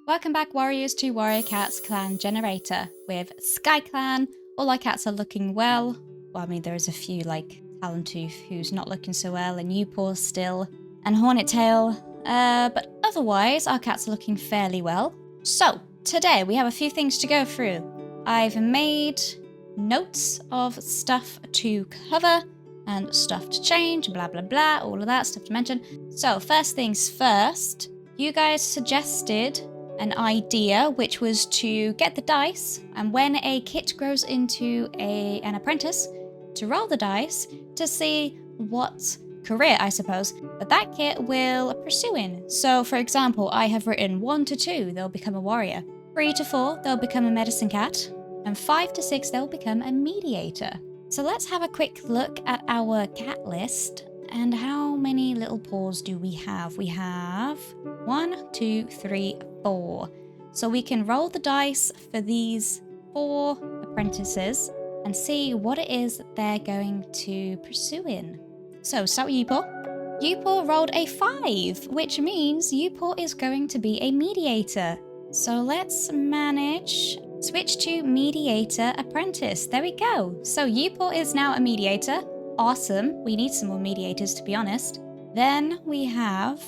Welcome back, warriors, to Warrior Cats Clan Generator with Skyclan. All our cats are looking well. Well, I mean, there is a few like Talentooth who's not looking so well, and Upaw still, and Hornettail. But otherwise, our cats are looking fairly well. So, today we have a few things to go through. I've made notes of stuff to cover and stuff to change, blah blah blah, all of that stuff to mention. So, first things first, you guys suggested an idea, which was to get the dice, and when a kit grows into an apprentice, to roll the dice to see what career, I suppose, that kit will pursue in. So, for example, I have written 1 to 2, they'll become a warrior. 3 to 4, they'll become a medicine cat. And 5 to 6, they'll become a mediator. So let's have a quick look at our cat list. And how many little paws do we have? We have 1, 2, 3, 4. So we can roll the dice for these 4 apprentices and see what it is that they're going to pursue in. So start with Upaw. Upaw rolled a 5, which means Upaw is going to be a mediator. So let's manage. Switch to mediator apprentice. There we go. So Upaw is now a mediator. Awesome. We need some more mediators, to be honest. Then we have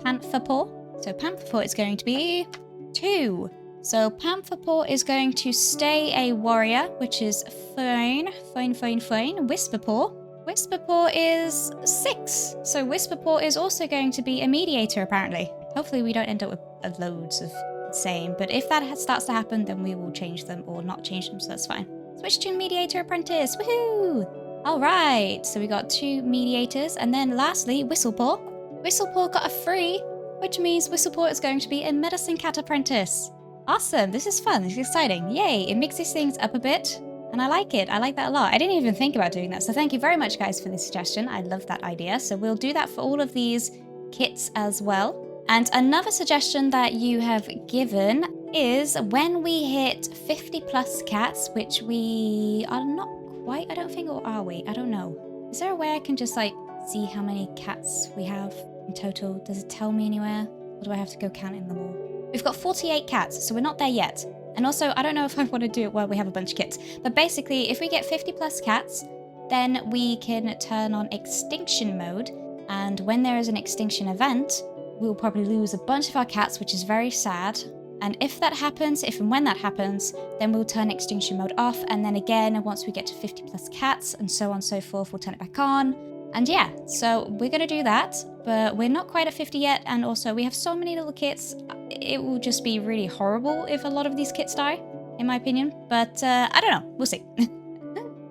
Pantherpaw. So Pantherpaw is going to be 2. So Pantherpaw is going to stay a warrior, which is fine. Whisperpaw. Whisperpaw is 6. So Whisperpaw is also going to be a mediator, apparently. Hopefully we don't end up with loads of the same. But if that starts to happen, then we will change them or not change them, so that's fine. Switch to mediator apprentice. Woohoo! Alright, so we got 2 mediators, and then lastly, Whistlepaw. Whistlepaw got a 3, which means Whistlepaw is going to be a medicine cat apprentice. Awesome, this is fun, this is exciting. Yay, it mixes things up a bit, and I like it. I like that a lot. I didn't even think about doing that, so thank you very much, guys, for this suggestion. I love that idea. So we'll do that for all of these kits as well. And another suggestion that you have given is when we hit 50 plus cats, which we are not quite, I don't think, or are we? I don't know. Is there a way I can just like see how many cats we have in total? Does it tell me anywhere? Or do I have to go counting them all? We've got 48 cats, so we're not there yet. And also, I don't know if I want to do it while we have a bunch of kits. But basically, if we get 50 plus cats, then we can turn on extinction mode. And when there is an extinction event, we'll probably lose a bunch of our cats, which is very sad. And if that happens, if and when that happens, then we'll turn extinction mode off. And then again, once we get to 50 plus cats and so on and so forth, we'll turn it back on. And yeah, so we're going to do that, but we're not quite at 50 yet. And also we have so many little kits. It will just be really horrible if a lot of these kits die, in my opinion. But I don't know. We'll see.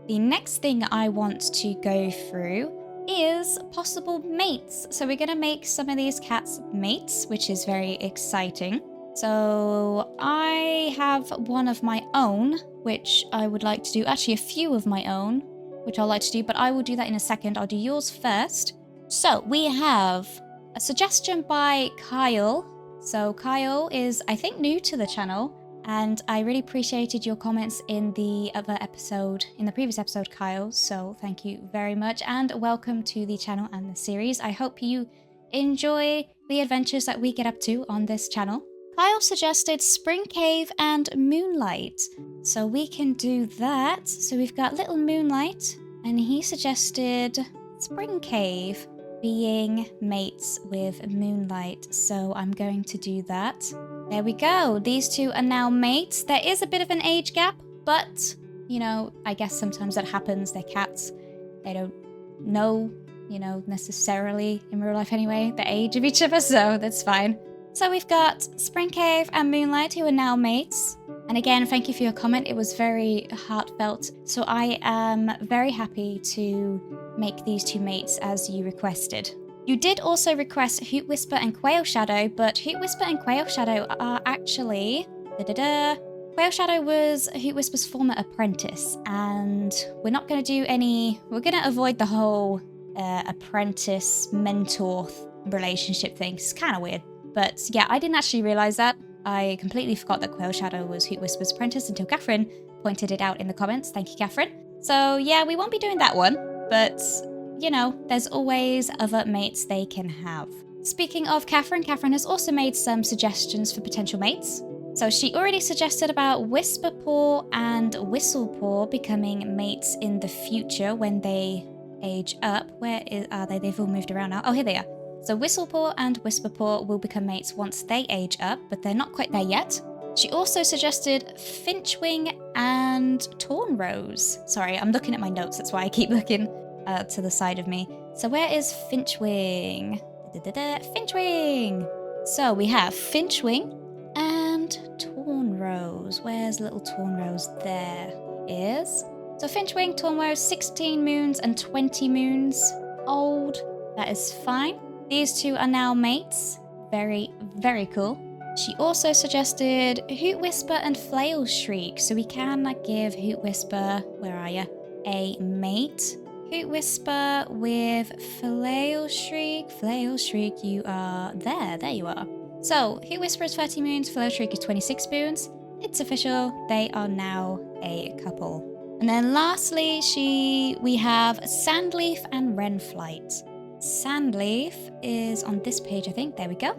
The next thing I want to go through is possible mates. So we're going to make some of these cats mates, which is very exciting. So I have one of my own, which I would like to do. Actually, a few of my own, which I'd like to do, but I will do that in a second. I'll do yours first. So we have a suggestion by Kyle. So Kyle is, I think, new to the channel, and I really appreciated your comments in the other episode, in the previous episode, Kyle. So thank you very much, and welcome to the channel and the series. I hope you enjoy the adventures that we get up to on this channel. Kyle suggested Spring Cave and Moonlight, so we can do that. So we've got Little Moonlight, and he suggested Spring Cave being mates with Moonlight, so I'm going to do that. There we go, these two are now mates. There is a bit of an age gap, but, you know, I guess sometimes that happens. They're cats, they don't know, you know, necessarily, in real life anyway, the age of each other, so that's fine. So we've got Spring Cave and Moonlight, who are now mates. And again, thank you for your comment. It was very heartfelt. So I am very happy to make these 2 mates as you requested. You did also request Hoot Whisper and Quail Shadow, but Hoot Whisper and Quail Shadow are actually... Quail Shadow was Hoot Whisper's former apprentice, and we're not going to do any... We're going to avoid the whole apprentice-mentor relationship thing. It's kind of weird. But yeah, I didn't actually realize that. I completely forgot that Quail Shadow was Hoot Whisper's apprentice until Catherine pointed it out in the comments. Thank you, Catherine. So yeah, we won't be doing that one, but you know, there's always other mates they can have. Speaking of Catherine, Catherine has also made some suggestions for potential mates. So she already suggested about Whisperpaw and Whistlepaw becoming mates in the future when they age up. Are they? They've all moved around now. Oh, here they are. So Whistlepaw and Whisperpaw will become mates once they age up, but they're not quite there yet. She also suggested Finchwing and Tornrose. Sorry, I'm looking at my notes, that's why I keep looking to the side of me. So where is Finchwing? Finchwing! So we have Finchwing and Tornrose. Where's little Tornrose? There he is. So Finchwing, Tornrose, 16 moons and 20 moons old. That is fine. These two are now mates. Very, very cool. She also suggested Hoot Whisper and Flail Shriek, so we can give Hoot Whisper, where are you, a mate. Hoot Whisper with Flail Shriek. Flail Shriek, you are there. There you are. So, Hoot Whisper is 30 moons, Flail Shriek is 26 moons. It's official. They are now a couple. And then lastly, we have Sandleaf and Wrenflight. Sandleaf is on this page, I think. There we go.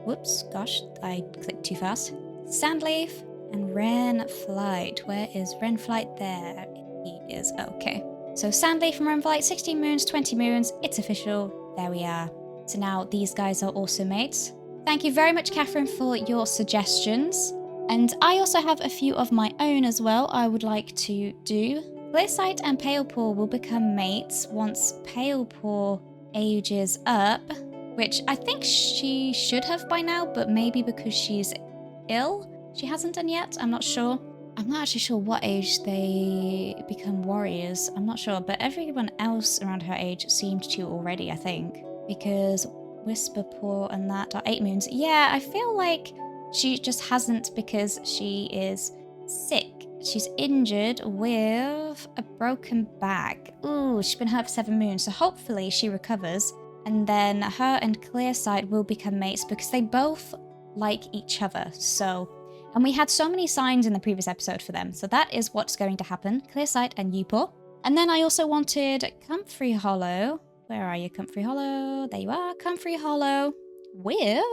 Whoops, gosh, I clicked too fast. Sandleaf and Wrenflight. Where is Wrenflight? There he is. Okay. So Sandleaf and Wrenflight, 16 moons, 20 moons. It's official. There we are. So now these guys are also mates. Thank you very much, Catherine, for your suggestions. And I also have a few of my own as well I would like to do. Clearsight and Palepaw will become mates once Palepaw ages up, which I think she should have by now, but maybe because she's ill, she hasn't done yet. I'm not sure. I'm not actually sure what age they become warriors. I'm not sure, but everyone else around her age seemed to already, I think, because Whisperpaw and that are 8 moons. Yeah, I feel like she just hasn't because she is sick. She's injured with a broken back. Ooh, she's been hurt for 7 moons, so hopefully she recovers. And then her and Clearsight will become mates because they both like each other. And we had so many signs in the previous episode for them. So that is what's going to happen. Clearsight and Upaw. And then I also wanted Comfrey Hollow. Where are you, Comfrey Hollow? There you are, Comfrey Hollow with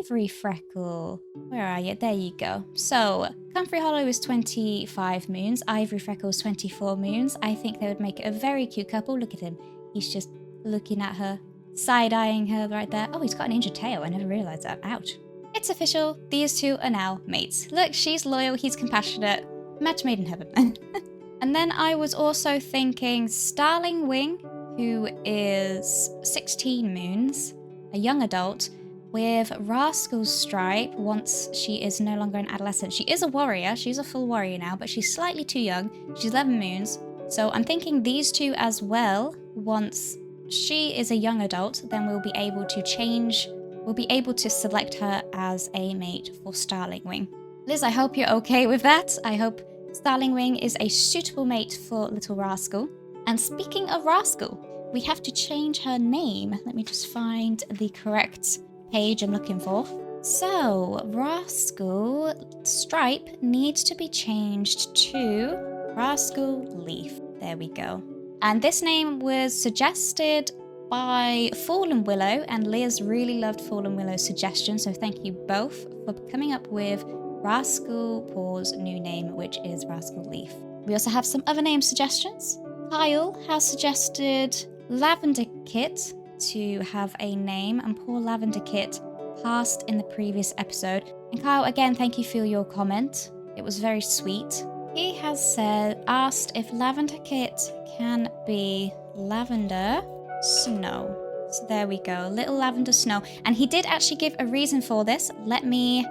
Ivory Freckle. Where are you? There you go. So Comfrey Hollow is 25 moons. Ivory Freckle is 24 moons. I think they would make a very cute couple. Look at him. He's just looking at her, side-eyeing her right there. Oh, he's got an injured tail. I never realised that. Ouch. It's official. These two are now mates. Look, she's loyal. He's compassionate. Match made in heaven. And then I was also thinking Starling Wing, who is 16 moons, a young adult, with Rascal's Stripe once she is no longer an adolescent. She is a warrior. She's a full warrior now, but she's slightly too young. She's 11 moons. So I'm thinking these two as well. Once she is a young adult, then we'll be able to select her as a mate for Starling Wing. Liz, I hope you're okay with that. I hope Starling Wing is a suitable mate for little Rascal. And speaking of Rascal, we have to change her name. Let me just find the correct page I'm looking for. So, Rascal Stripe needs to be changed to Rascal Leaf. There we go. And this name was suggested by Fallen Willow, and Liz really loved Fallen Willow's suggestion, so thank you both for coming up with Rascal Paw's new name, which is Rascal Leaf. We also have some other name suggestions. Kyle has suggested Lavender Kit to have a name, and poor Lavender Kit passed in the previous episode. And Kyle, again, thank you for your comment. It was very sweet. He has asked if Lavender Kit can be Lavender Snow. So there we go, little Lavender Snow. And he did actually give a reason for this. Let me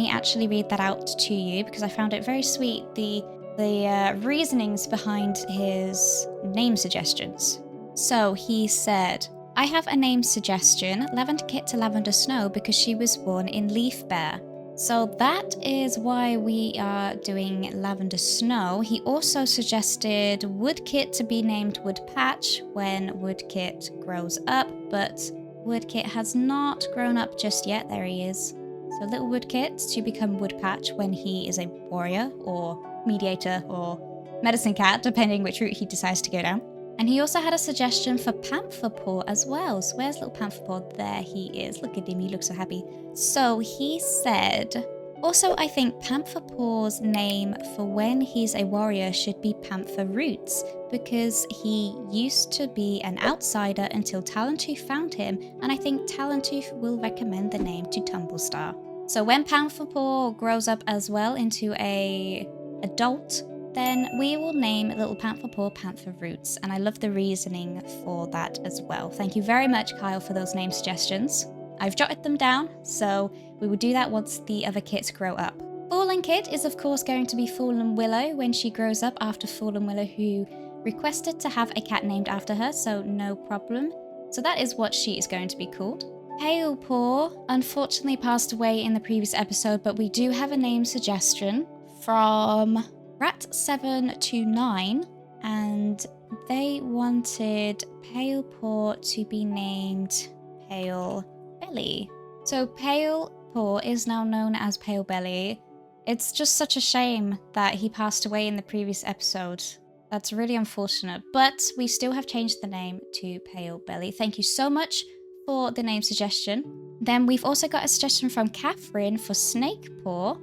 actually read that out to you because I found it very sweet. The reasonings behind his name suggestions. So he said, I have a name suggestion, Lavender Kit to Lavender Snow, because she was born in Leaf Bear. So that is why we are doing Lavender Snow. He also suggested Woodkit to be named Woodpatch when Woodkit grows up, but Woodkit has not grown up just yet. There he is. So little Woodkit to become Woodpatch when he is a warrior or mediator or medicine cat, depending which route he decides to go down. And he also had a suggestion for Panther Paw as well. So where's little Panther Paw? There he is. Look at him, he looks so happy. So he said, also I think Panther Paw's name for when he's a warrior should be Panther Roots, because he used to be an outsider until Talentooth found him, and I think Talentooth will recommend the name to Tumblestar. So when Panther Paw grows up as well into a adult, then we will name little Panther Paw Panther Roots, and I love the reasoning for that as well. Thank you very much, Kyle, for those name suggestions. I've jotted them down, so we will do that once the other kits grow up. Fallen Kit is of course going to be Fallen Willow when she grows up, after Fallen Willow, who requested to have a cat named after her, so no problem. So that is what she is going to be called. Pale Paw unfortunately passed away in the previous episode, but we do have a name suggestion from Rat729, and they wanted Pale Paw to be named Pale Belly. So Pale Paw is now known as Pale Belly. It's just such a shame that he passed away in the previous episode. That's really unfortunate, but we still have changed the name to Pale Belly. Thank you so much for the name suggestion. Then we've also got a suggestion from Catherine for Snake Paw,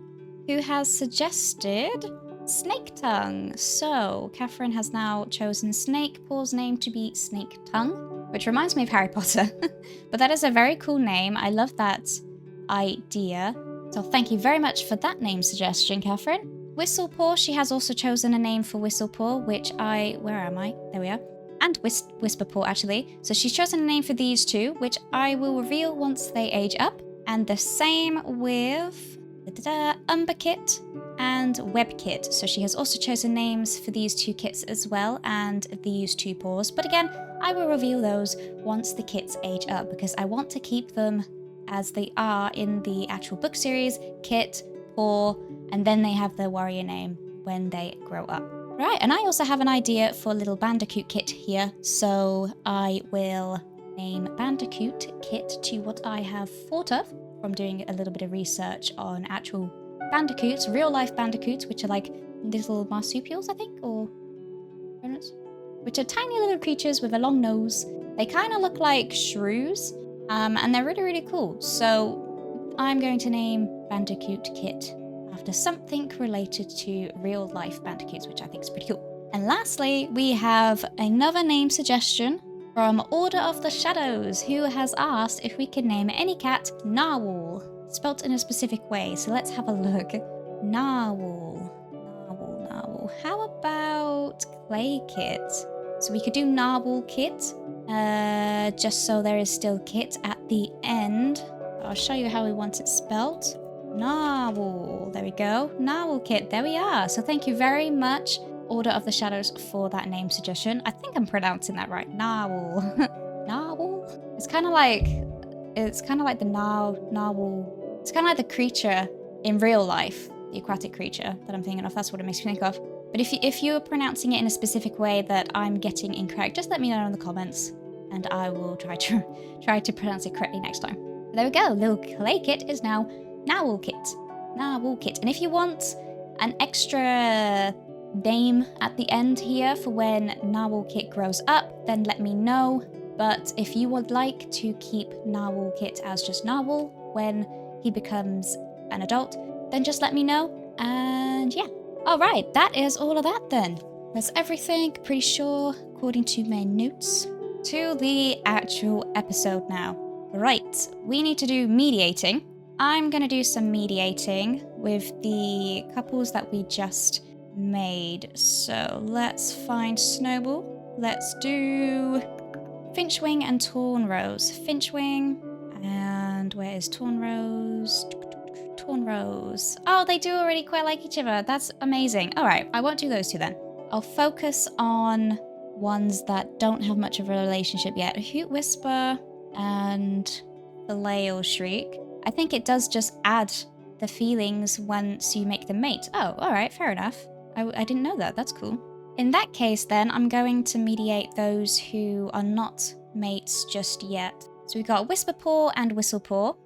who has suggested Snake Tongue. So Catherine has now chosen Snake Paw's name to be Snake Tongue, which reminds me of Harry Potter. But that is a very cool name. I love that idea. So thank you very much for that name suggestion, Catherine. Whistlepaw, she has also chosen a name for Whistlepaw, which where am I? There we are. And Whisperpaw, actually. So she's chosen a name for these two, which I will reveal once they age up. And the same with Umberkit and Webkit. So she has also chosen names for these two kits as well, and these two paws. But again, I will reveal those once the kits age up, because I want to keep them as they are in the actual book series, Kit, Paw, and then they have their warrior name when they grow up. Right, and I also have an idea for little Bandicoot Kit here, so I will name Bandicoot Kit to what I have thought of from doing a little bit of research on actual bandicoots, real life bandicoots, which are like little marsupials, I think, or which are tiny little creatures with a long nose. They kind of look like shrews, and they're really, really cool. So I'm going to name Bandicoot Kit after something related to real life bandicoots, which I think is pretty cool. And lastly, we have another name suggestion from Order of the Shadows, who has asked if we can name any cat Narwhal, spelt in a specific way. So let's have a look. Narwhal. How about Clay Kit? So we could do Narwhal Kit, just so there is still Kit at the end. I'll show you how we want it spelt. Narwhal. There we go. Narwhal Kit. There we are. So thank you very much, Order of the Shadows, for that name suggestion. I think I'm pronouncing that right. Narwhal. Narwhal? It's kind of like the narwhal. It's kind of like the creature in real life, the aquatic creature that I'm thinking of. That's what it makes me think of. But if you're pronouncing it in a specific way that I'm getting incorrect, just let me know in the comments, and I will try to pronounce it correctly next time. But there we go. Little Clay Kit is now Narwhal Kit. Narwhal Kit. And if you want an extra name at the end here for when Narwhal Kit grows up, then let me know. But if you would like to keep Narwhal Kit as just Narwhal when he becomes an adult, then just let me know. And yeah. Alright, that is all of that then. That's everything, pretty sure, according to my notes. To the actual episode now. Right, we need to do mediating. I'm going to do some mediating with the couples that we just made. So let's find Snowball. Let's do Finchwing and Tornrose. Finchwing, and where is Tornrose? Tornrose. Oh, they do already quite like each other. That's amazing. All right, I won't do those two then. I'll focus on ones that don't have much of a relationship yet. Hoot Whisper and the Lail Shriek. I think it does just add the feelings once you make them mate. Oh, all right, fair enough. I didn't know that. That's cool. In that case, then, I'm going to mediate those who are not mates just yet. So we've got Whisperpaw and Whistlepaw.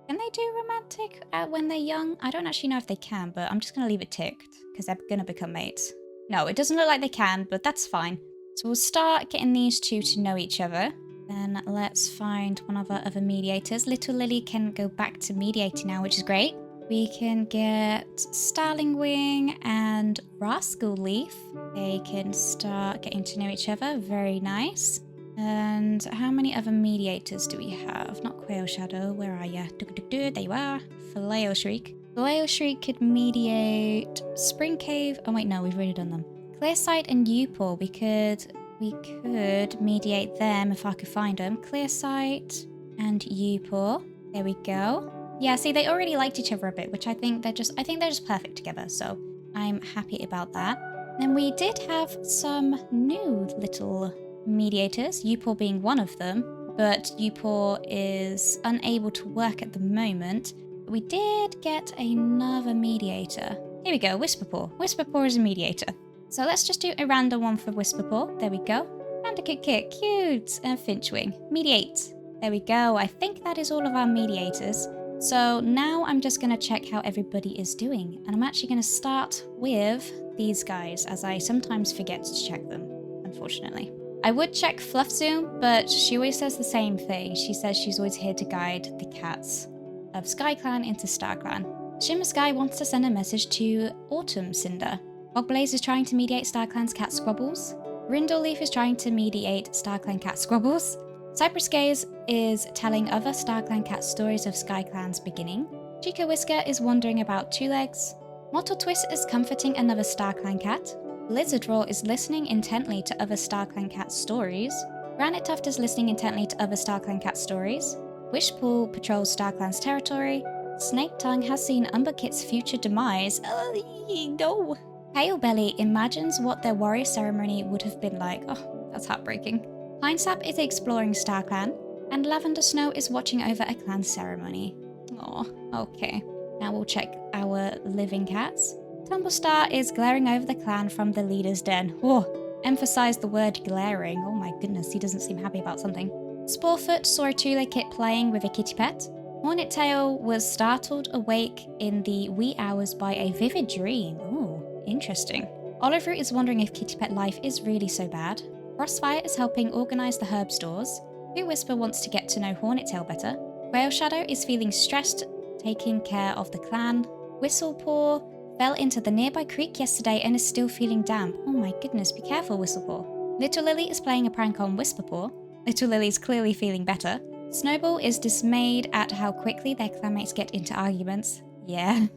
Can they do romantic when they're young? I don't actually know if they can, but I'm just going to leave it ticked because they're going to become mates. No, it doesn't look like they can, but that's fine. So we'll start getting these two to know each other. Then let's find one of our other mediators. Little Lily can go back to mediating now, which is great. We can get Starling Wing and Rascal Leaf. They can start getting to know each other. Very nice. And how many other mediators do we have? Not Quail Shadow. Where are you? There you are. Filet Shriek. Filet Shriek could mediate Spring Cave. Oh wait, no, we've already done them. Clearsight and Upor. We could mediate them if I could find them. Clearsight and Upor. There we go. Yeah, see, they already liked each other a bit, which I think they're just perfect together. So I'm happy about that. Then we did have some new little mediators, Upor being one of them, but Upor is unable to work at the moment. We did get another mediator. Here we go, Whisperpaw. Whisperpaw is a mediator. So let's just do a random one for Whisperpaw. There we go. Bandicoot Kit, cute. And Finchwing, mediate. There we go. I think that is all of our mediators. So now I'm just going to check how everybody is doing. And I'm actually going to start with these guys, as I sometimes forget to check them, unfortunately. I would check Fluffzoom, but she always says the same thing. She says she's always here to guide the cats of Skyclan into StarClan. Shimmer Sky wants to send a message to Autumn Cinder. Bogblaze is trying to mediate StarClan's cat squabbles. Rindle Leaf is trying to mediate StarClan cat squabbles. Cypress Gaze is telling other StarClan cat stories of Skyclan's beginning. Chica Whisker is wondering about Two Legs. Mottle Twist is comforting another StarClan cat. Lizard Roar is listening intently to other StarClan cat stories. Granite Tuft is listening intently to other StarClan cat stories. Wishpool patrols StarClan's territory. Snake Tongue has seen Umber Kit's future demise. No. Pale Belly imagines what their warrior ceremony would have been like. Oh, that's heartbreaking. Pine Sap is exploring StarClan, and Lavender Snow is watching over a clan ceremony. Oh, okay. Now we'll check our living cats. Tumblestar is glaring over the clan from the leader's den. Oh, emphasize the word glaring. Oh my goodness, he doesn't seem happy about something. Sporefoot saw a Two-Leg Kit playing with a kitty pet. Hornet Tail was startled awake in the wee hours by a vivid dream. Oh, interesting. Olive Root is wondering if kitty pet life is really so bad. Frostfire is helping organize the herb stores. Who Whisper wants to get to know Hornet Tail better. Quail Shadow is feeling stressed, taking care of the clan. Whistlepaw fell into the nearby creek yesterday and is still feeling damp. Oh my goodness, be careful, Whistlepaw. Little Lily is playing a prank on Whisperpaw. Little Lily is clearly feeling better. Snowball is dismayed at how quickly their clanmates get into arguments. Yeah.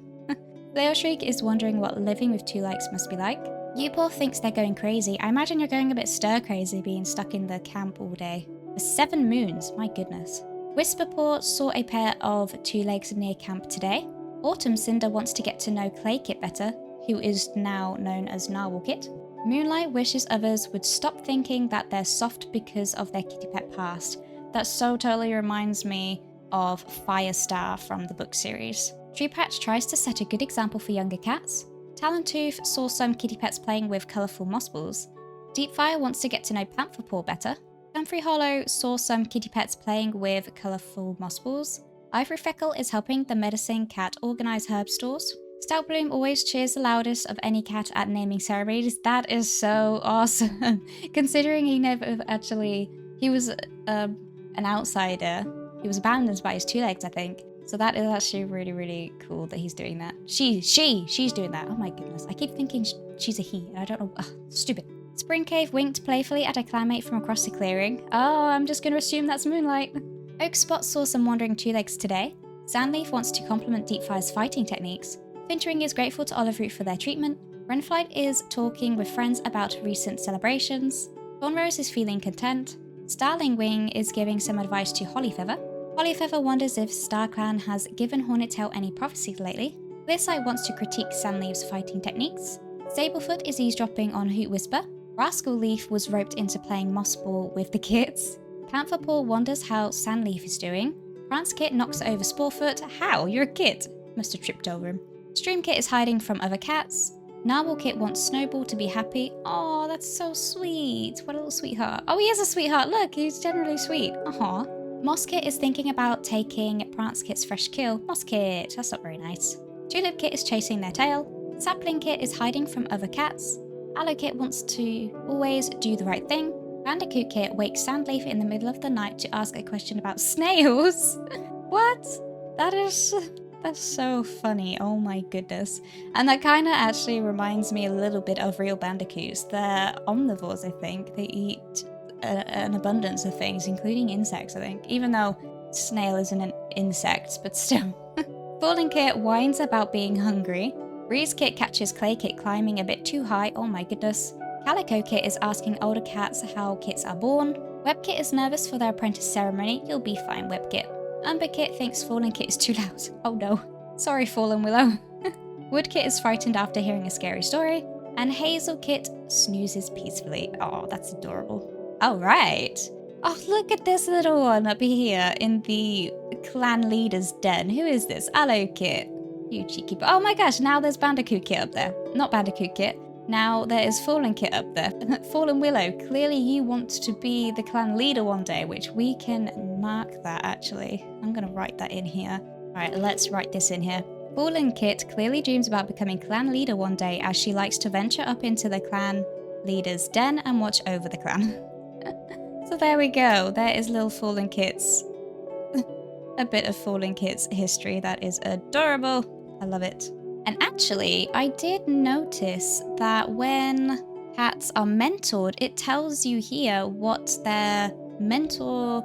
Leo Shriek is wondering what living with two likes must be like. Upor thinks they're going crazy. I imagine you're going a bit stir-crazy being stuck in the camp all day. For 7 moons, my goodness. Whisperpaw saw a pair of two legs near camp today. Autumn Cinder wants to get to know Clay Kit better, who is now known as Narwhal Kit. Moonlight wishes others would stop thinking that they're soft because of their kitty pet past. That so totally reminds me of Firestar from the book series. Treepatch tries to set a good example for younger cats. Talentooth saw some kitty pets playing with colourful moss balls. Deepfire wants to get to know Pantherpaw better. Comfrey Hollow saw some kitty pets playing with colourful moss balls. Ivory Freckle is helping the medicine cat organise herb stores. Stoutbloom always cheers the loudest of any cat at naming ceremonies. That is so awesome. Considering he never actually... He was an outsider. He was abandoned by his two legs, I think. So that is actually really, really cool that he's doing that. She's doing that. Oh my goodness. I keep thinking she's a he, and I don't know. Ugh, stupid. Spring Cave winked playfully at a clanmate from across the clearing. Oh, I'm just going to assume that's Moonlight. Oak Spot saw some wandering two legs today. Sandleaf wants to compliment Deepfire's fighting techniques. Finchwing is grateful to Olive Root for their treatment. Renflight is talking with friends about recent celebrations. Thornrose is feeling content. Starling Wing is giving some advice to Hollyfeather. Hollyfeather wonders if StarClan has given Hornet Tail any prophecies lately. Clearsight wants to critique Sandleaf's fighting techniques. Sablefoot is eavesdropping on Hoot Whisper. Rascal Leaf was roped into playing Moss Ball with the kids. Pantherpaw wonders how Sandleaf is doing. Prance Kit knocks over Sporefoot. How? You're a kid. Must have tripped over him. Stream Kit is hiding from other cats. Narwhal Kit wants Snowball to be happy. Oh, that's so sweet. What a little sweetheart. Oh, he is a sweetheart. Look, he's generally sweet. Aw. Moss Kit is thinking about taking Prance Kit's fresh kill. Moss Kit, that's not very nice. Tulip Kit is chasing their tail. Sapling Kit is hiding from other cats. Allokit wants to always do the right thing. Bandicoot Kit wakes Sandleaf in the middle of the night to ask a question about snails. What? That's so funny. Oh my goodness. And that kind of actually reminds me a little bit of real bandicoots. They're omnivores, I think. They eat an abundance of things, including insects, I think. Even though snail isn't an insect, but still. Fallen Kit whines about being hungry. Breeze Kit catches Clay Kit climbing a bit too high. Oh my goodness. Calico Kit is asking older cats how kits are born. Web Kit is nervous for their apprentice ceremony. You'll be fine, Web Kit. Umber Kit thinks Fallen Kit is too loud. Oh no. Sorry, Fallen Willow. Wood Kit is frightened after hearing a scary story. And Hazel Kit snoozes peacefully. Oh, that's adorable. Alright. Oh, look at this little one up here in the clan leader's den. Who is this? Allo Kit. You cheeky. Oh my gosh, now there's Bandicoot Kit up there. Not Bandicoot Kit. Now there is Fallen Kit up there. Fallen Willow, clearly you want to be the clan leader one day, which we can mark that actually. I'm going to write that in here. Alright, let's write this in here. Fallen Kit clearly dreams about becoming clan leader one day as she likes to venture up into the clan leader's den and watch over the clan. So there we go. There is little Fallen Kit's. A bit of Fallen Kit's history. That is adorable. I love it. And actually, I did notice that when cats are mentored, it tells you here what their mentor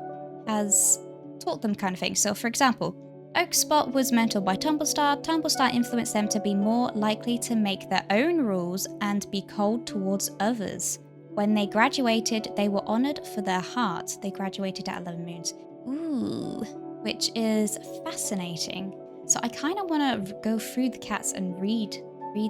has taught them kind of thing. So for example, Oakspot was mentored by Tumblestar. Tumblestar influenced them to be more likely to make their own rules and be cold towards others. When they graduated, they were honoured for their heart. They graduated at 11 moons. Ooh, which is fascinating. So I kind of want to go through the cats and read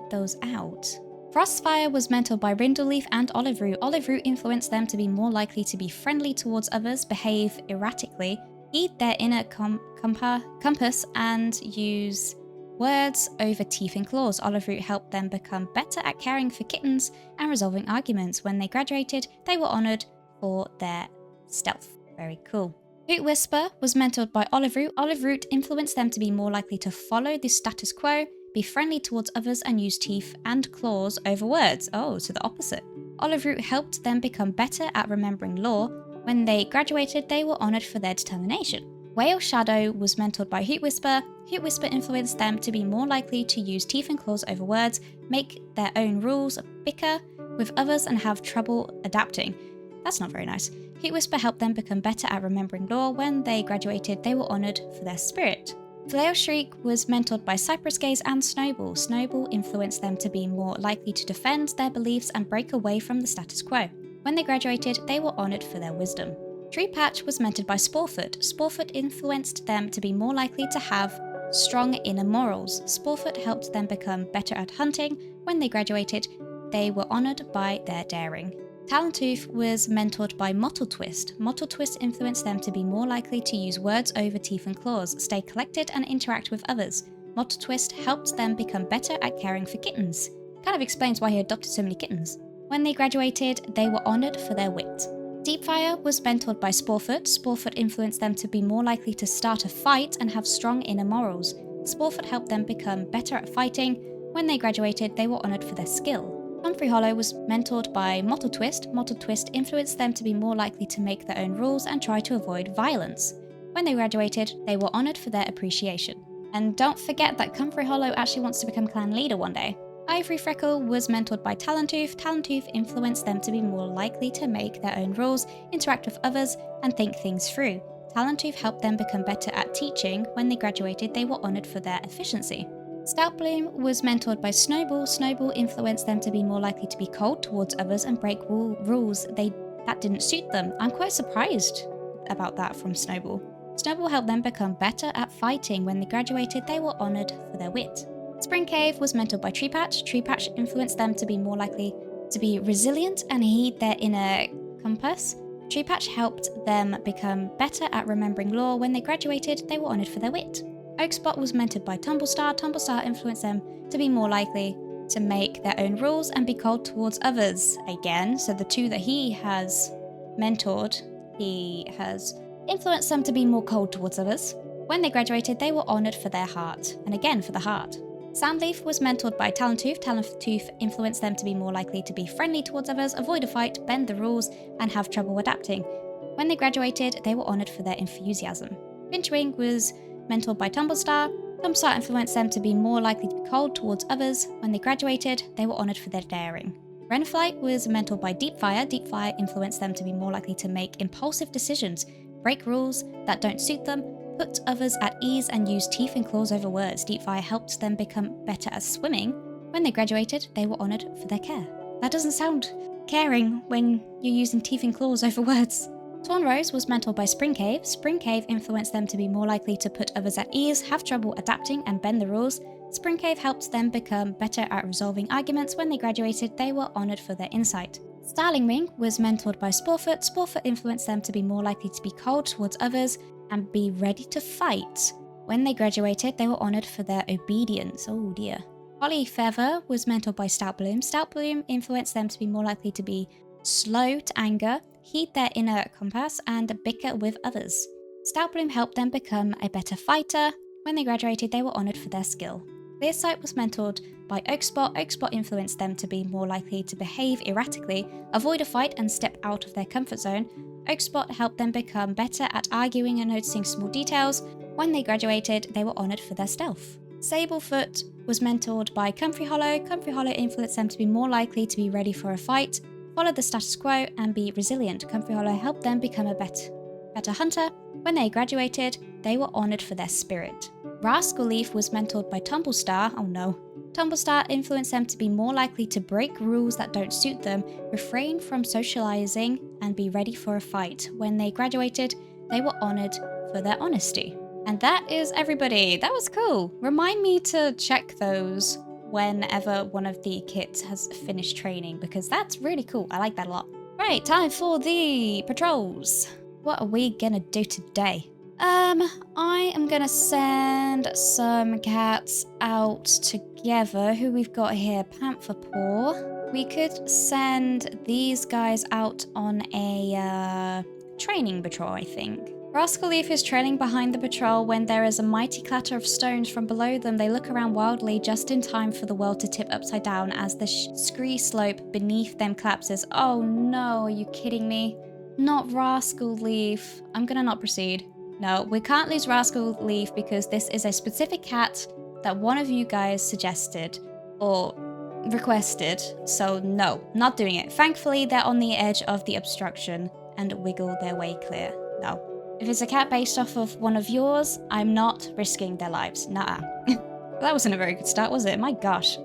those out. Frostfire was mentored by Rindleleaf and Olive-Root. Olive-Root influenced them to be more likely to be friendly towards others, behave erratically, heed their inner compass, and use words over teeth and claws. Olive-Root helped them become better at caring for kittens and resolving arguments. When they graduated, they were honoured for their stealth. Very cool. Hoot Whisper was mentored by Olive-Root. Olive-Root influenced them to be more likely to follow the status quo, be friendly towards others, and use teeth and claws over words. Oh, so the opposite. Olive-Root helped them become better at remembering lore. When they graduated, they were honoured for their determination. Whale Shadow was mentored by Hoot Whisper. Hoot Whisper influenced them to be more likely to use teeth and claws over words, make their own rules, bicker with others, and have trouble adapting. That's not very nice. Hoot Whisper helped them become better at remembering lore. When they graduated, they were honoured for their spirit. Flail Shriek was mentored by Cypress Gaze and Snowball. Snowball influenced them to be more likely to defend their beliefs and break away from the status quo. When they graduated, they were honoured for their wisdom. Tree Patch was mentored by Sporefoot. Sporefoot influenced them to be more likely to have strong inner morals. Sporefoot helped them become better at hunting. When they graduated, they were honoured by their daring. Talentooth was mentored by Mottletwist. Mottletwist influenced them to be more likely to use words over teeth and claws, stay collected, and interact with others. Mottletwist helped them become better at caring for kittens. Kind of explains why he adopted so many kittens. When they graduated, they were honoured for their wit. Deepfire was mentored by Sporefoot. Sporefoot influenced them to be more likely to start a fight and have strong inner morals. Sporefoot helped them become better at fighting. When they graduated, they were honoured for their skill. Humphrey Hollow was mentored by Mottletwist. Mottletwist influenced them to be more likely to make their own rules and try to avoid violence. When they graduated, they were honoured for their appreciation. And don't forget that Humphrey Hollow actually wants to become clan leader one day. Ivory Freckle was mentored by Talentooth. Talentooth influenced them to be more likely to make their own rules, interact with others, and think things through. Talentooth helped them become better at teaching. When they graduated, they were honoured for their efficiency. Stoutbloom was mentored by Snowball. Snowball influenced them to be more likely to be cold towards others and break rules that didn't suit them. I'm quite surprised about that from Snowball. Snowball helped them become better at fighting. When they graduated, they were honoured for their wit. Spring Cave was mentored by Tree Patch. Tree Patch influenced them to be more likely to be resilient and heed their inner compass. Tree Patch helped them become better at remembering lore. When they graduated, they were honoured for their wit. Oakspot was mentored by Tumblestar. Tumblestar influenced them to be more likely to make their own rules and be cold towards others. Again, so the two that he has mentored, he has influenced them to be more cold towards others. When they graduated, they were honoured for their heart. And again, for the heart. Soundleaf was mentored by Talentooth. Talentooth influenced them to be more likely to be friendly towards others, avoid a fight, bend the rules, and have trouble adapting. When they graduated, they were honoured for their enthusiasm. Finchwing was mentored by Tumblestar. Tumblestar influenced them to be more likely to be cold towards others. When they graduated, they were honoured for their daring. Renflight was mentored by Deepfire. Deepfire influenced them to be more likely to make impulsive decisions, break rules that don't suit them, put others at ease, and use teeth and claws over words. Deepfire helped them become better at swimming. When they graduated, they were honoured for their care. That doesn't sound caring when you're using teeth and claws over words. Tornrose was mentored by Springcave. Springcave influenced them to be more likely to put others at ease, have trouble adapting, and bend the rules. Springcave helped them become better at resolving arguments. When they graduated, they were honoured for their insight. Starlingwing was mentored by Sporefoot. Sporefoot influenced them to be more likely to be cold towards others and be ready to fight. When they graduated, they were honoured for their obedience. Oh dear. Hollyfeather was mentored by Stoutbloom. Stoutbloom influenced them to be more likely to be slow to anger, heed their inner compass, and bicker with others. Stoutbloom helped them become a better fighter. When they graduated, they were honoured for their skill. Clearsight was mentored by Oakspot. Oakspot influenced them to be more likely to behave erratically, avoid a fight, and step out of their comfort zone. Oakspot helped them become better at arguing and noticing small details. When they graduated, they were honoured for their stealth. Sablefoot was mentored by Comfrey Hollow. Comfrey Hollow influenced them to be more likely to be ready for a fight, follow the status quo, and be resilient. Comfrey Hollow helped them become a better hunter. When they graduated, they were honoured for their spirit. Rascal Leaf was mentored by Tumblestar. Oh no. Tumblestar influenced them to be more likely to break rules that don't suit them, refrain from socializing, and be ready for a fight. When they graduated, they were honoured for their honesty. And that is everybody. That was cool. Remind me to check those whenever one of the kits has finished training, because that's really cool. I like that a lot. Right, time for the patrols. What are we gonna do today? I am gonna send some cats out together. Who we've got here? Panther Paw. We could send these guys out on a training patrol, I think. Rascal Leaf is trailing behind the patrol. When there is a mighty clatter of stones from below them, they look around wildly just in time for the world to tip upside down as the scree slope beneath them collapses. Oh no, are you kidding me? Not Rascal Leaf. I'm gonna not proceed. No, we can't lose Rascal Leaf because this is a specific cat that one of you guys suggested or requested. So no, not doing it. Thankfully, they're on the edge of the obstruction and wiggle their way clear. No. If it's a cat based off of one of yours, I'm not risking their lives. Nah. That wasn't a very good start, was it? My gosh.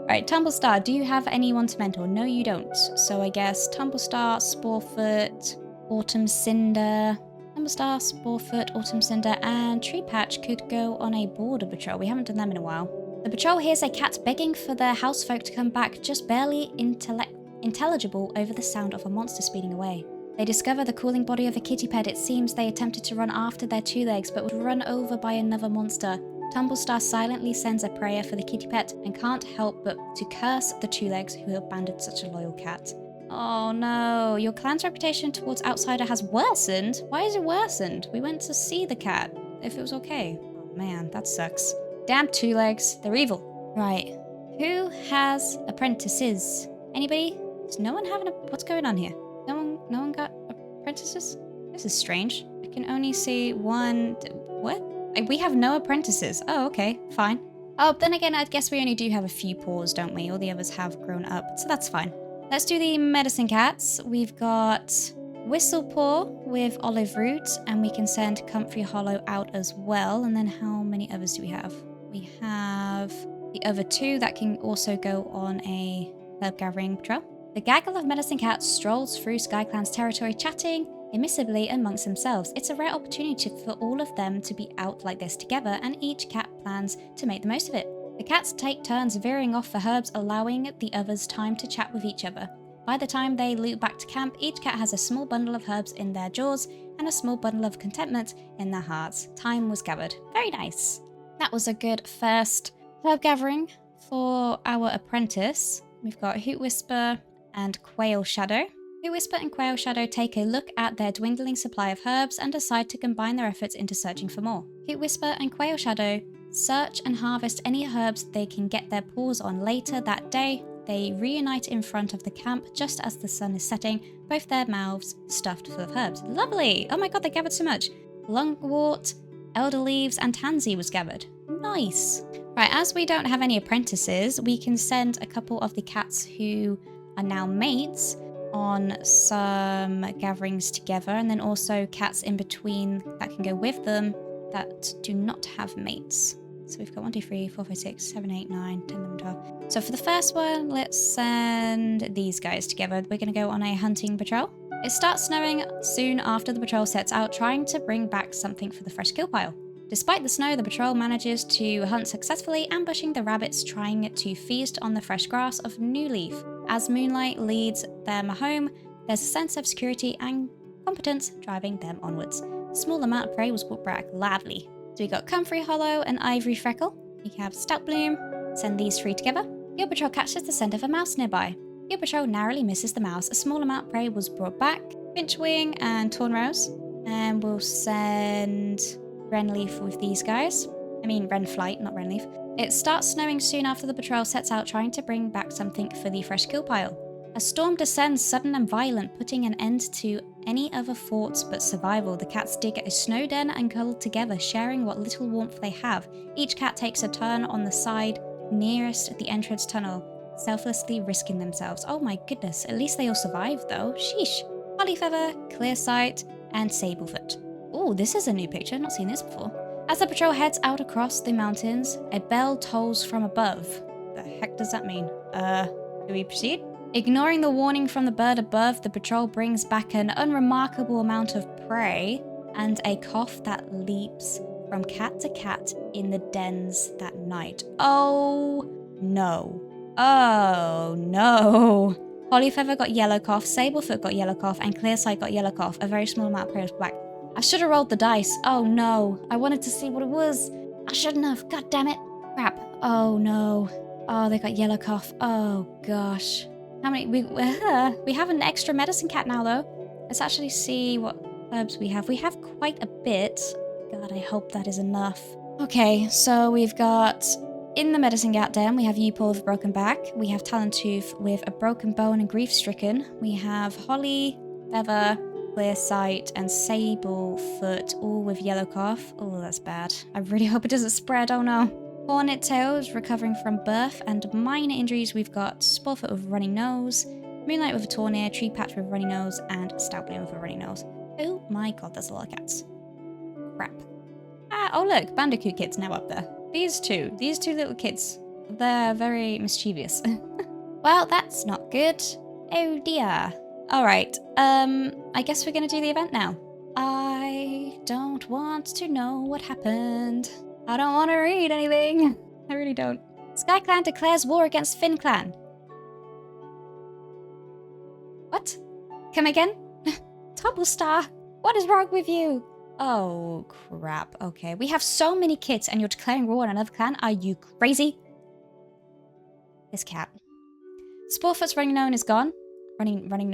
Right, Tumblestar, do you have anyone to mentor? No, you don't. So I guess Tumblestar, Sporefoot, Autumn Cinder... Tumblestar, Sporefoot, Autumn Cinder, and Tree Patch could go on a border patrol. We haven't done them in a while. The patrol hears a cat begging for their housefolk to come back, just barely intelligible over the sound of a monster speeding away. They discover the cooling body of a kitty pet. It seems they attempted to run after their two legs, but were run over by another monster. Tumblestar silently sends a prayer for the kitty pet and can't help but to curse the two legs who abandoned such a loyal cat. Oh no, your clan's reputation towards Outsider has worsened? Why is it worsened? We went to see the cat, if it was okay. Oh man, that sucks. Damn two legs, they're evil. Right, who has apprentices? Anybody? Does no one have what's going on here? No one got apprentices? This is strange. I can only see one, what? We have no apprentices. Oh, okay, fine. Oh, then again, I guess we only do have a few paws, don't we? All the others have grown up, so that's fine. Let's do the medicine cats. We've got Whistlepaw with Olive Root, and we can send Comfrey Hollow out as well. And then how many others do we have? We have the other two that can also go on a herb gathering patrol. The gaggle of medicine cats strolls through Skyclan's territory, chatting immiscibly amongst themselves. It's a rare opportunity for all of them to be out like this together, and each cat plans to make the most of it. The cats take turns veering off for herbs, allowing the others time to chat with each other. By the time they loop back to camp, each cat has a small bundle of herbs in their jaws and a small bundle of contentment in their hearts. Time was gathered. Very nice. That was a good first herb gathering for our apprentice. We've got Hoot Whisper and Quail Shadow. Hoot Whisper and Quail Shadow take a look at their dwindling supply of herbs and decide to combine their efforts into searching for more. Hoot Whisper and Quail Shadow search and harvest any herbs they can get their paws on. Later that day, they reunite in front of the camp just as the sun is setting, both their mouths stuffed full of herbs. Lovely! Oh my god, they gathered so much. Lungwort, elder leaves, and tansy was gathered. Nice! Right, as we don't have any apprentices, we can send a couple of the cats who are now mates on some gatherings together, and then also cats in between that can go with them that do not have mates. So we've got 1, 2, 3, 4, 5, 6, 7, 8, 9, 10, 11, 12. So for the first one, let's send these guys together. We're going to go on a hunting patrol. It starts snowing soon after the patrol sets out, trying to bring back something for the fresh kill pile. Despite the snow, the patrol manages to hunt successfully, ambushing the rabbits trying to feast on the fresh grass of New Leaf. As moonlight leads them home, there's a sense of security and competence driving them onwards. A small amount of prey was brought back. Lovely. So we got Comfrey Hollow and Ivory Freckle. We have Stout Bloom. Send these 3 together. Your patrol catches the scent of a mouse nearby. Your patrol narrowly misses the mouse. A small amount of prey was brought back. Finchwing and Torn Rose. And we'll send Wrenleaf with these guys. I mean Wrenflight, not Wrenleaf. It starts snowing soon after the patrol sets out, trying to bring back something for the fresh kill pile. A storm descends, sudden and violent, putting an end to any other thoughts but survival. The cats dig a snow den and cuddle together, sharing what little warmth they have. Each cat takes a turn on the side nearest the entrance tunnel, selflessly risking themselves. Oh my goodness, at least they all survived though. Sheesh. Hollyfeather, Clearsight, and Sablefoot. Oh, this is a new picture, not seen this before. As the patrol heads out across the mountains, a bell tolls from above. The heck does that mean? Do we proceed? Ignoring the warning from the bird above, the patrol brings back an unremarkable amount of prey and a cough that leaps from cat to cat in the dens that night. Oh no. Oh no. Hollyfeather got yellow cough, Sablefoot got yellow cough, and Clearsight got yellow cough. A very small amount of prey was black. I should have rolled the dice. Oh no. I wanted to see what it was. I shouldn't have. God damn it. Crap. Oh no. Oh, they got yellow cough. Oh gosh. How many? We have an extra medicine cat now though. Let's actually see what herbs we have. We have quite a bit. God, I hope that is enough. Okay, so we've got in the medicine cat den, we have Yeepaw with a broken back. We have Talentooth with a broken bone and grief-stricken. We have Holly, Feather, Clearsight, and Sablefoot, all with yellow cough. Oh, that's bad. I really hope it doesn't spread. Oh no. Hornet Tail is recovering from birth, and minor injuries. We've got Sporefoot with a runny nose, Moonlight with a torn ear, Tree Patch with a runny nose, and Stout Bloom with a runny nose. Oh my god, that's a lot of cats. Crap. Oh look, Bandicoot Kid's now up there. These two little kids, they're very mischievous. Well, that's not good. Oh dear. Alright, I guess we're gonna do the event now. I don't want to know what happened. I don't want to read anything. I really don't. Skyclan declares war against FinClan. What? Come again? Topplestar, what is wrong with you? Oh, crap. Okay, we have so many kids and you're declaring war on another clan? Are you crazy? This cat. Sporefoot's running nose is gone. Running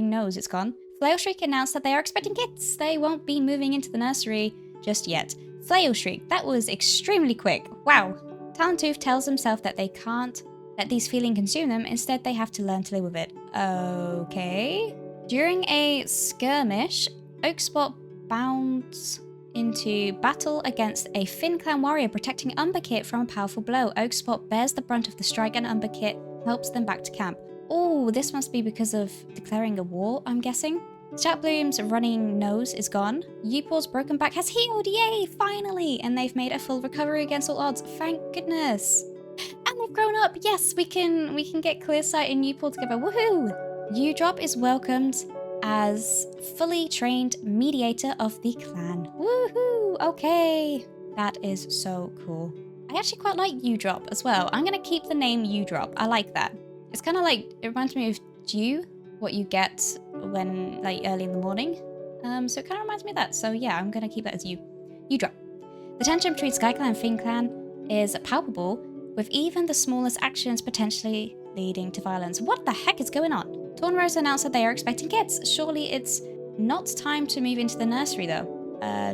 nose, it's gone. Flailshriek announced that they are expecting kids. They won't be moving into the nursery just yet. Flailshriek, that was extremely quick. Wow. Talentooth tells himself that they can't let these feelings consume them. Instead, they have to learn to live with it. Okay. During a skirmish, Oakspot bounds into battle against a FinClan warrior protecting Umberkit from a powerful blow. Oakspot bears the brunt of the strike and Umberkit helps them back to camp. Oh, this must be because of declaring a war, I'm guessing. Shoutbloom's running nose is gone. Yeepaw's broken back has healed, yay, finally! And they've made a full recovery against all odds, thank goodness. And they've grown up, yes, we can get Clearsight and Yeepaw together, woohoo! Udrop is welcomed as fully trained mediator of the clan. Woohoo! Okay. That is so cool. I actually quite like Udrop as well. I'm gonna keep the name Udrop. I like that. It's kind of like, it reminds me of Dew, what you get when, like, early in the morning. So it kind of reminds me of that. So yeah, I'm gonna keep that as Udrop. The tension between Skyclan and FinClan is palpable, with even the smallest actions potentially leading to violence. What the heck is going on? Tornrose announced that they are expecting kids. Surely it's not time to move into the nursery, though.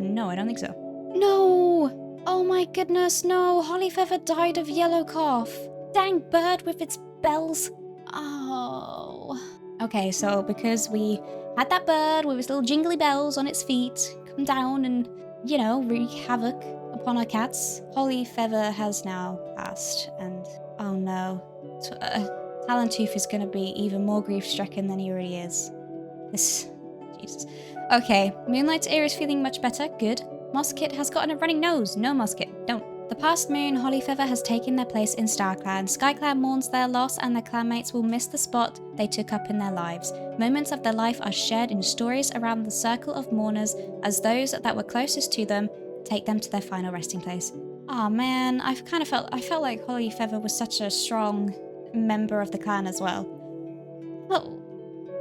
No, I don't think so. No! Oh my goodness, no. Hollyfeather died of yellow cough. Dang bird with its bells. Oh. Okay, so because we had that bird with its little jingly bells on its feet come down and, you know, wreak havoc upon our cats, Hollyfeather has now passed. And, oh no. Talentooth is going to be even more grief-stricken than he already is. This... Jesus. Okay, Moonlight's ear is feeling much better. Good. Mosskit has gotten a running nose. No, Mosskit, don't. The past moon, Hollyfeather has taken their place in StarClan. Skyclan mourns their loss and their clanmates will miss the spot they took up in their lives. Moments of their life are shared in stories around the circle of mourners as those that were closest to them take them to their final resting place. Aw man, I felt like Hollyfeather was such a strong member of the clan as well. Oh.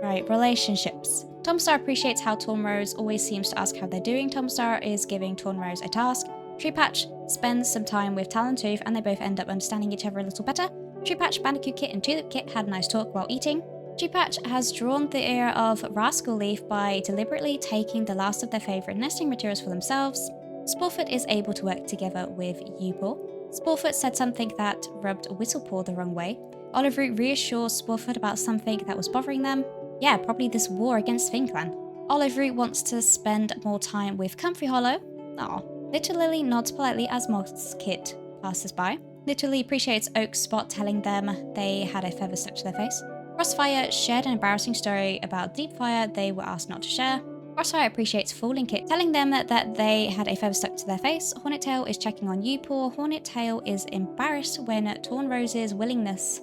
Right, relationships. Tomstar appreciates how Tornrose always seems to ask how they're doing. Tomstar is giving Tornrose a task. Treepatch spends some time with Talentooth and they both end up understanding each other a little better. Treepatch, Bandicoot Kit and Tulip Kit had a nice talk while eating. Treepatch has drawn the ear of Rascal Leaf by deliberately taking the last of their favourite nesting materials for themselves. Sporefoot is able to work together with Upaw. Sporefoot said something that rubbed Whistlepaw the wrong way. Oliveroot reassures Sporefoot about something that was bothering them. Yeah, probably this war against FinClan. Oliveroot wants to spend more time with Comfrey Hollow. Aw. Little Lily nods politely as Mosskit passes by. Little Lily appreciates Oak's spot telling them they had a feather stuck to their face. Crossfire shared an embarrassing story about Deepfire they were asked not to share. Crossfire appreciates Falling Kit telling them that they had a feather stuck to their face. Hornettail is checking on Upaw. Hornettail is embarrassed when Tornrose's willingness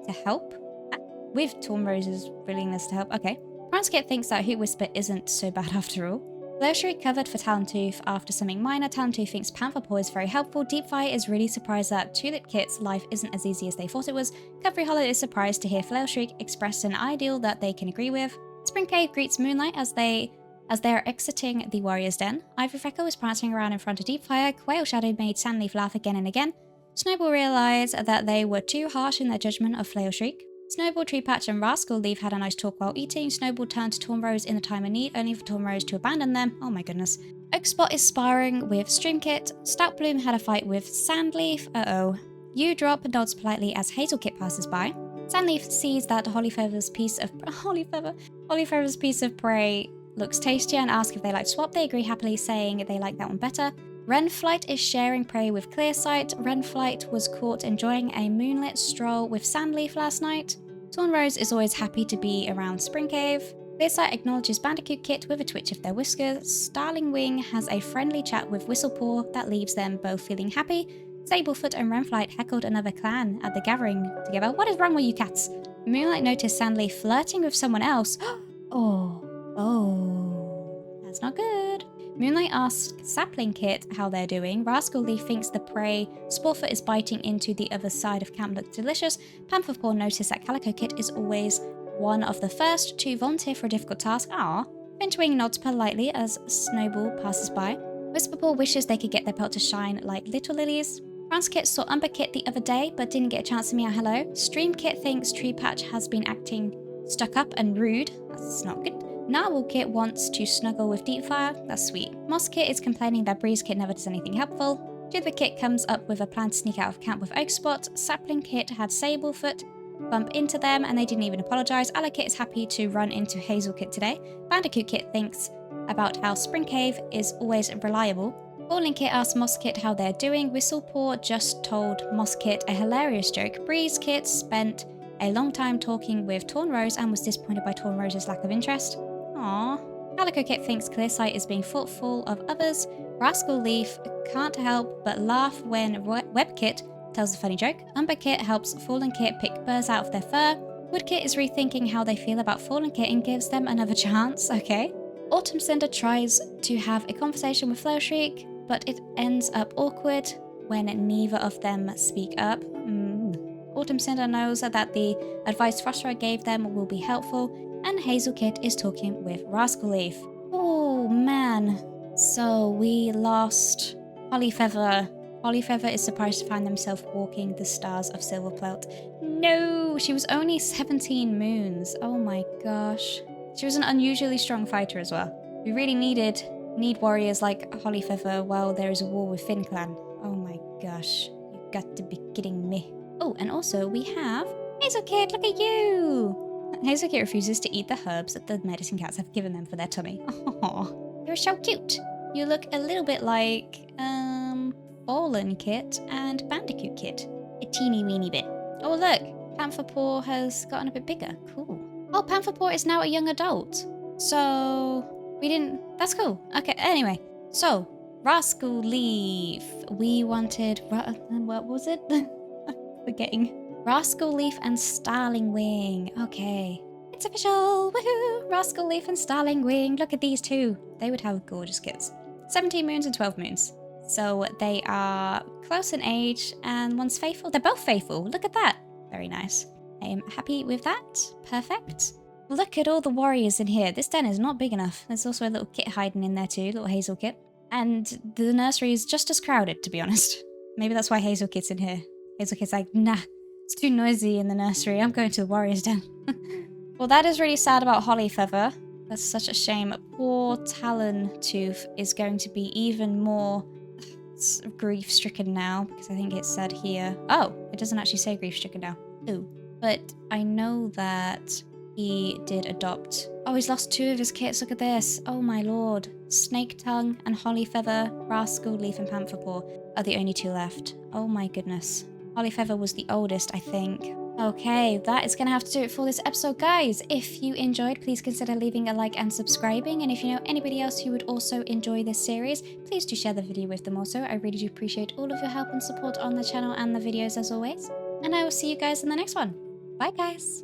to help. With Tornrose's willingness to help. Okay. Prankskit thinks that Hoot Whisper isn't so bad after all. Flowshriek covered for Talentooth after something minor. Talentooth thinks Pantherpaw is very helpful. Deepfire is really surprised that Tulip Kit's life isn't as easy as they thought it was. Comfrey Hollow is surprised to hear Flowshriek express an ideal that they can agree with. Spring Cave greets Moonlight as they are exiting the Warrior's Den. Ivy Freckle is prancing around in front of Deepfire. Quail Shadow made Sandleaf laugh again and again. Snowball realised that they were too harsh in their judgment of Flowshriek. Snowball, Treepatch and Rascal Leaf had a nice talk while eating. Snowball turned to Tornrose in a time of need, only for Tornrose to abandon them. Oh my goodness. Oakspot is sparring with Streamkit. Stoutbloom had a fight with Sandleaf. Dewdrop nods politely as Hazelkit passes by. Sandleaf sees that Hollyfeather's piece of prey looks tastier and asks if they like to swap. They agree happily, saying they like that one better. Renflight is sharing prey with Clearsight. Renflight was caught enjoying a moonlit stroll with Sandleaf last night. Tornrose is always happy to be around Spring Cave. Clearsight acknowledges Bandicoot Kit with a twitch of their whiskers. Starling Wing has a friendly chat with Whistlepaw that leaves them both feeling happy. Sablefoot and Renflight heckled another clan at the gathering together. What is wrong with you cats? Moonlight noticed Sandleaf flirting with someone else. Oh, that's not good. Moonlight asks Sapling Kit how they're doing. Rascal Leaf thinks the prey Sporefoot is biting into the other side of camp looks delicious. Pantherpaw noticed that Calico Kit is always one of the first to volunteer for a difficult task. Finchwing nods politely as Snowball passes by. Whisperpaw wishes they could get their pelt to shine like little lilies. Franskit saw Umberkit the other day but didn't get a chance to meow hello. Streamkit thinks Treepatch has been acting stuck up and rude. That's not good. Narwhalkit wants to snuggle with Deepfire. That's sweet. Mosskit is complaining that Breezekit never does anything helpful. Jitherkit comes up with a plan to sneak out of camp with Oakspot. Sapling Kit had Sablefoot bump into them and they didn't even apologise. Allokit is happy to run into Hazelkit today. Bandicoot Kit thinks about how Spring Cave is always reliable. Falling Kit asks Mosskit how they're doing. Whistlepaw just told Mosskit a hilarious joke. Breezekit spent a long time talking with Tornrose and was disappointed by Tornrose's lack of interest. Aww. Calico Kit thinks Clearsight is being thoughtful of others. Rascal Leaf can't help but laugh when Webkit tells a funny joke. Umberkit helps Fallen Kit pick burrs out of their fur. Woodkit is rethinking how they feel about Fallen Kit and gives them another chance. Okay. Autumn Cinder tries to have a conversation with Flowshriek, but it ends up awkward when neither of them speak up. Autumn Cinder knows that the advice Frostfire gave them will be helpful, and Hazelkit is talking with Rascal Leaf. Oh man. So we lost Hollyfeather. Hollyfeather is surprised to find themselves walking the stars of Silverplelt. No, she was only 17 moons. Oh my gosh. She was an unusually strong fighter as well. We really need warriors like Hollyfeather while there is a war with FinClan. gosh. You've got to be kidding me. Oh, and also we have Hazel Kit, look at you! Hazel Kit refuses to eat the herbs that the medicine cats have given them for their tummy. Oh, you're so cute. You look a little bit like, Fallen Kit and Bandicoot Kit. A teeny weeny bit. Oh, look, Panther Paw has gotten a bit bigger. Cool. Oh, Panther Paw is now a young adult. So, we didn't... That's cool. Okay, anyway. So, Rascal Leaf. We wanted... What was it? Forgetting. Rascal Leaf and Starling Wing. Okay. It's official. Woohoo! Rascal Leaf and Starling Wing. Look at these two. They would have gorgeous kits. 17 moons and 12 moons. So they are close in age and one's faithful. They're both faithful. Look at that. Very nice. I am happy with that. Perfect. Look at all the warriors in here. This den is not big enough. There's also a little kit hiding in there too. Little Hazel Kit. And the nursery is just as crowded, to be honest. Maybe that's why Hazel Kit's in here. Hazel Kit's like, nah, it's too noisy in the nursery. I'm going to the warriors den. Well, that is really sad about Holly Feather. That's such a shame. Poor Talon-Tooth is going to be even more grief-stricken now, because I think it said here... Oh, it doesn't actually say grief-stricken now. Ooh. But I know that he did adopt... Oh, he's lost 2 of his kits. Look at this. Oh my lord. Snake Tongue and Holly Feather, Rascal Leaf and Panther Paw are the only 2 left. Oh my goodness. Holly Feather was the oldest, I think. Okay, that is going to have to do it for this episode, guys. If you enjoyed, please consider leaving a like and subscribing. And if you know anybody else who would also enjoy this series, please do share the video with them also. I really do appreciate all of your help and support on the channel and the videos as always. And I will see you guys in the next one. Bye, guys.